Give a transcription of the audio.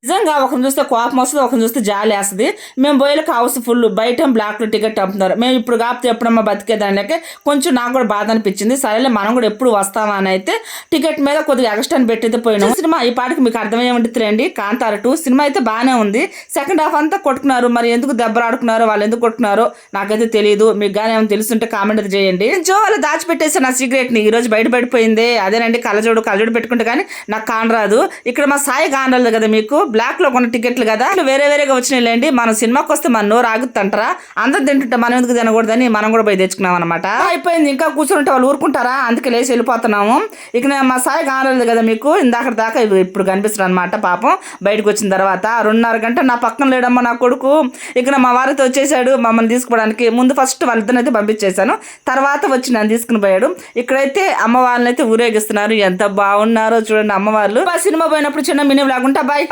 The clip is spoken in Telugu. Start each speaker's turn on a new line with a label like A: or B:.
A: నిజంగా ఒకరిని చూస్తే కోపం వస్తుంది, ఒకరిని చూస్తే జాలి వేస్తుంది. మేము పోయేలకు హౌస్ ఫుల్, బయట బ్లాక్లో టికెట్ అమ్ముతున్నారు. మేము ఇప్పుడు కాకపోతే ఎప్పుడమ్మా బతికేదానికే కొంచెం నాకు కూడా బాధ అనిపించింది. సరేలే మనం కూడా ఎప్పుడు వస్తామా అని అయితే టికెట్ మీద కొద్దిగా ఎక్స్ట్రా పెట్టయితే పోయినాం. సినిమా ఈ పాటికి మీకు అర్థమయ్యేమంటే కాంతార 2 సినిమా అయితే బాగానే ఉంది. సెకండ్ హాఫ్ అంతా కొట్టుకున్నారు. మరి ఎందుకు దెబ్బలాడుకున్నారో, వాళ్ళు ఎందుకు కొట్టుకున్నారో నాకైతే తెలియదు. మీకు కానీ ఏమైనా తెలుసుంటే కామెంట్ అయితే చేయండి. జో వాళ్ళు దాచిపెట్టేసి నా సీక్రెట్ ని ఈ రోజు బయటపడిపోయింది. అదేనండి, కళ్ళజోడు పెట్టుకుంటే కానీ నాకు కానరాదు. ఇక్కడ మా సాయి కానరాదు కదా మీకు, బ్లాక్ లో కొన్న టికెట్లు కదా, వేరేగా వచ్చినాయిలేండి. మనం సినిమాకి వస్తే మన నోరు ఆగుతుంటారా, అందరు తింటుంటే మనం ఎందుకు తినకూడదని మనం కూడా పోయి తెచ్చుకున్నాం అనమాట. అయిపోయింది, ఇంకా కూర్చుంటే వాళ్ళు ఊరుకుంటారా, అందుకే లేచి వెళ్ళిపోతున్నాము. ఇక మా సాయి కానరాదు కదా మీకు, ఇందాక దాకా ఇప్పుడు కనిపిస్తుంది అనమాట. పాపం బయటకు వచ్చిన తర్వాత 2:30 గంట నా పక్కన లేడమ్మా నా కొడుకు. ఇక మా వారితో వచ్చేసాడు మమ్మల్ని తీసుకోవడానికి. ముందు ఫస్ట్ వాళ్ళిద్దరినైతే పంపించేశాను, తర్వాత వచ్చి నన్ను తీసుకుని పోయాడు. ఇక్కడైతే అమ్మ వాళ్ళని అయితే ఊరేగిస్తున్నారు. ఎంత బాగున్నారో చూడండి అమ్మవాళ్ళు. సినిమా పోయినప్పుడు చిన్న మినీ వ్లాగ్ ఉంటా. బాయ్.